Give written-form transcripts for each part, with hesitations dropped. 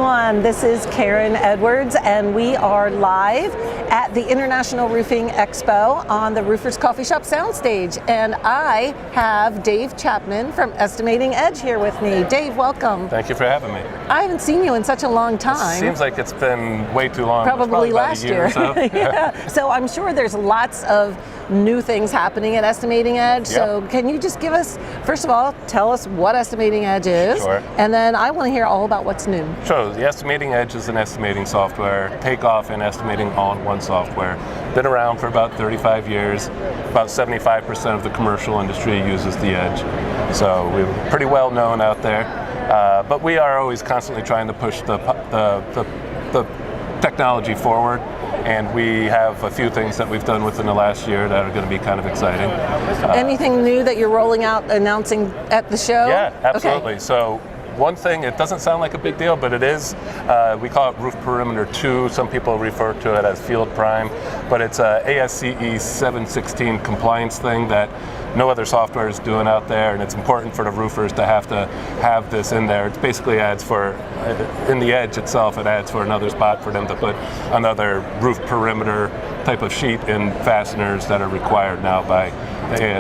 everyone. This is Karen Edwards, and we are live at the International Roofing Expo on the Roofers Coffee Shop soundstage. And I have Dave Chapman from Estimating Edge here with me. Dave, welcome. Thank you for having me. I haven't seen you in such a long time. It seems like it's been way too long. Probably last year. Or so. Yeah. So I'm sure there's lots of new things happening at Estimating Edge. Yep. So can you just give us, first of all, tell us what Estimating Edge is, Sure. and then I want to hear all about what's new. Sure. The Estimating Edge is an estimating software, takeoff and estimating all-in-one software. Been around for about 35 years. About 75% of the commercial industry uses the Edge. So we're pretty well known out there. But we are always constantly trying to push the technology forward. And we have a few things that we've done within the last year that are going to be kind of exciting. Anything new that you're rolling out, announcing at the show? Yeah, absolutely. Okay. So one thing, it doesn't sound like a big deal, but it is. We call it Roof Perimeter 2. Some people refer to it as Field Prime, but it's a ASCE 716 compliance thing that no other software is doing out there, and it's important for the roofers to have this in there. It basically adds for, in the Edge itself, it adds for another spot for them to put another roof perimeter type of sheet and fasteners that are required now by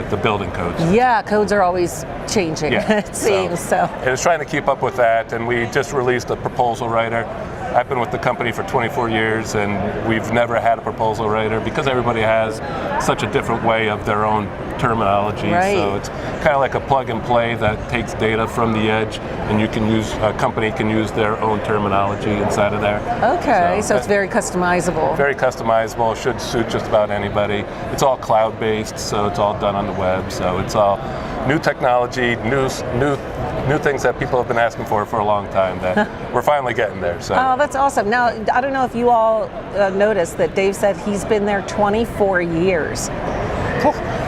the building codes. Yeah, codes are always changing, yeah. it seems. So. It was trying to keep up with that, and we just released a proposal writer. I've been with the company for 24 years, and we've never had a proposal writer because everybody has such a different way of their own terminology. Right. So it's kind of like a plug and play that takes data from the Edge, and you can use, a company can use their own terminology inside of there. Okay, so it's very customizable. Very customizable, should suit just about anybody. It's all cloud-based, so it's all done on the web. So it's all new technology, new things that people have been asking for a long time that we're finally getting there. So. Oh, that's awesome. Now, I don't know if you all noticed that Dave said he's been there 24 years.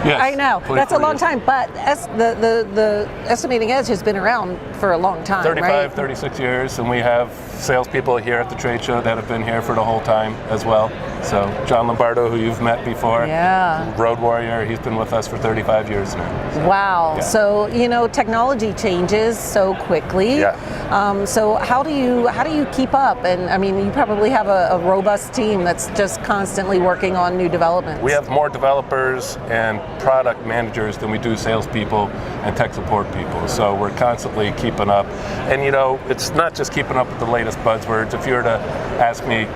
Yes, I know, that's a long years. time, but the Estimating Edge has been around for a long time, 35, right? 36 years, and we have salespeople here at the trade show that have been here for the whole time as well. So John Lombardo, who you've met before, yeah. Road Warrior, he's been with us for 35 years now. Wow, Yeah. so technology changes so quickly. Yeah. So how do you keep up? And I mean, you probably have a robust team that's just constantly working on new developments. We have more developers and product managers than we do salespeople and tech support people. So we're constantly keeping up. And it's not just keeping up with the latest buzzwords. If you were to ask me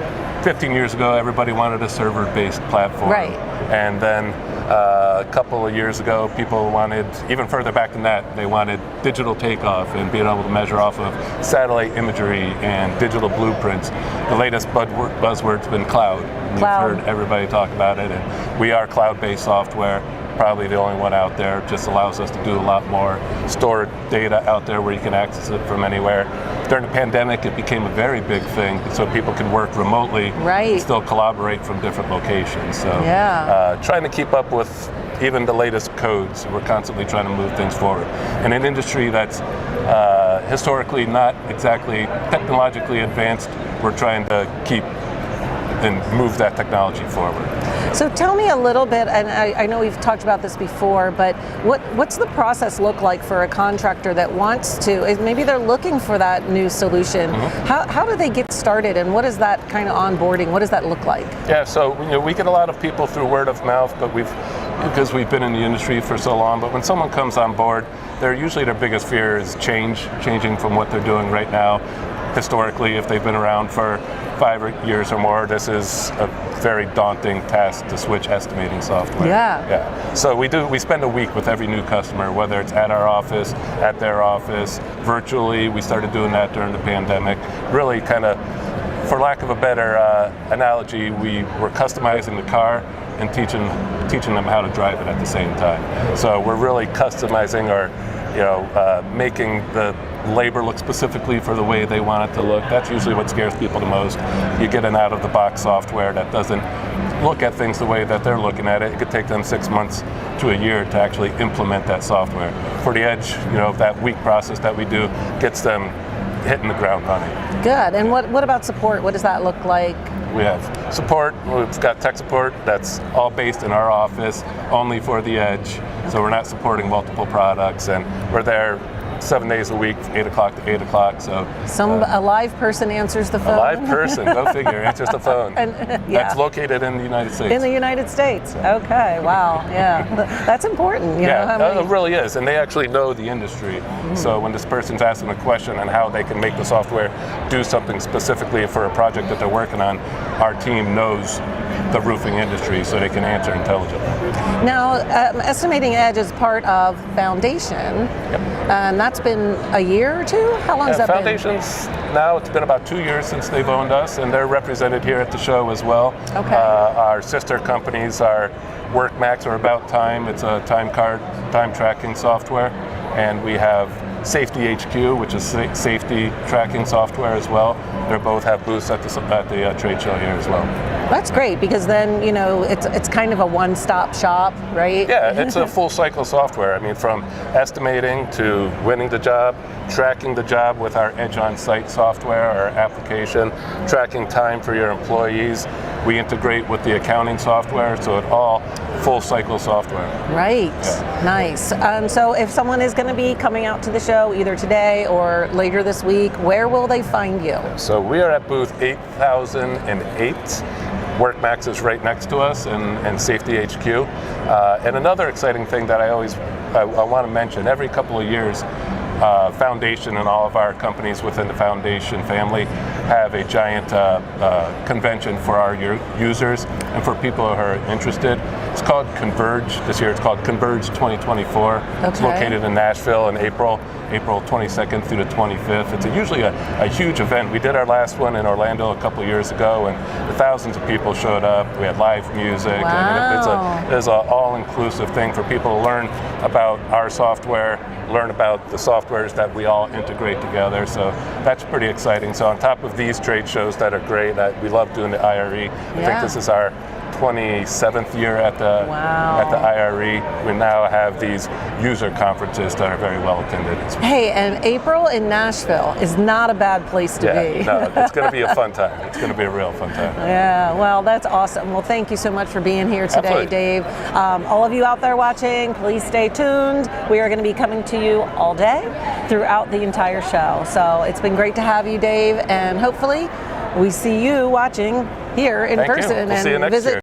15 years ago, everybody wanted a server-based platform. Right. And then a couple of years ago, people wanted, even further back than that, they wanted digital takeoff and being able to measure off of satellite imagery and digital blueprints. The latest buzzword's been cloud. You've heard everybody talk about it, and we are cloud-based software. Probably the only one out there. Just allows us to do a lot more, store data out there where you can access it from anywhere. During the pandemic, it became a very big thing, so people can work remotely, right. and still collaborate from different locations. So trying to keep up with even the latest codes. We're constantly trying to move things forward. In an industry that's historically not exactly technologically advanced, we're trying to keep and move that technology forward. So tell me a little bit, and I know we've talked about this before, but what's the process look like for a contractor that wants to, maybe they're looking for that new solution. Mm-hmm. How do they get started, and what is that kind of onboarding, what does that look like? Yeah, so we get a lot of people through word of mouth, but because we've been in the industry for so long, but when someone comes on board, usually their biggest fear is changing from what they're doing right now. Historically, if they've been around for 5 years or more, this is a very daunting task to switch estimating software. Yeah. So we spend a week with every new customer, whether it's at our office, at their office, virtually. We started doing that during the pandemic. Really kind of, for lack of a better analogy, we were customizing the car and teaching them how to drive it at the same time. So we're really customizing or making the labor look specifically for the way they want it to look. That's usually what scares people the most. You get an out-of-the-box software that doesn't look at things the way that they're looking at it. It could take them 6 months to a year to actually implement that software. For the Edge, that week process that we do gets them hitting the ground running. Good. And what about support? What does that look like? We have support. We've got tech support that's all based in our office, only for the Edge. So we're not supporting multiple products, and we're there 7 days a week, 8 o'clock to 8 o'clock. So a live person answers the phone. a live person, go figure, answers the phone. That's located in the United States. In the United States. Okay. Wow. Yeah. That's important. You know, how many... it really is, and they actually know the industry. So when this person's asking a question on how they can make the software do something specifically for a project that they're working on, our team knows the roofing industry, so they can answer intelligently. Now, Estimating Edge is part of Foundation, and that's been a year or two? How long has that Foundation's now, it's been about 2 years since they've owned us, and they're represented here at the show as well. Okay. Our sister companies are WorkMax or About Time. It's a time tracking software, and we have Safety HQ, which is safety tracking software as well. They both have booths at the trade show here as well. That's great, because then, you know, it's kind of a one-stop shop, right? Yeah, it's a full cycle software. I mean, from estimating to winning the job, tracking the job with our Edge on-site software or application, tracking time for your employees. We integrate with the accounting software, so it's all full cycle software. Right, Yeah. Nice. So if someone is going to be coming out to the show either today or later this week, where will they find you? So we are at booth 8008. WorkMax is right next to us, and Safety HQ. And another exciting thing that I want to mention, every couple of years, Foundation and all of our companies within the Foundation family have a giant convention for our users and for people who are interested. It's called Converge. This year it's called Converge 2024. It's located in Nashville in April 22nd through the 25th. It's usually a huge event. We did our last one in Orlando a couple of years ago, and thousands of people showed up. We had live music. Wow. And it's an all-inclusive thing for people to learn about our software, learn about the softwares that we all integrate together. So that's pretty exciting. So on top of these trade shows that are great, we love doing the IRE. I think this is our 27th year at the IRE. We now have these user conferences that are very well attended. Hey, and April in Nashville is not a bad place to be. No, it's going to be a fun time. It's going to be a real fun time. Yeah, well, that's awesome. Well, thank you so much for being here today, Absolutely. Dave. All of you out there watching, please stay tuned. We are going to be coming to you all day throughout the entire show. So it's been great to have you, Dave, and hopefully we see you watching here in person We'll see you and next visit year.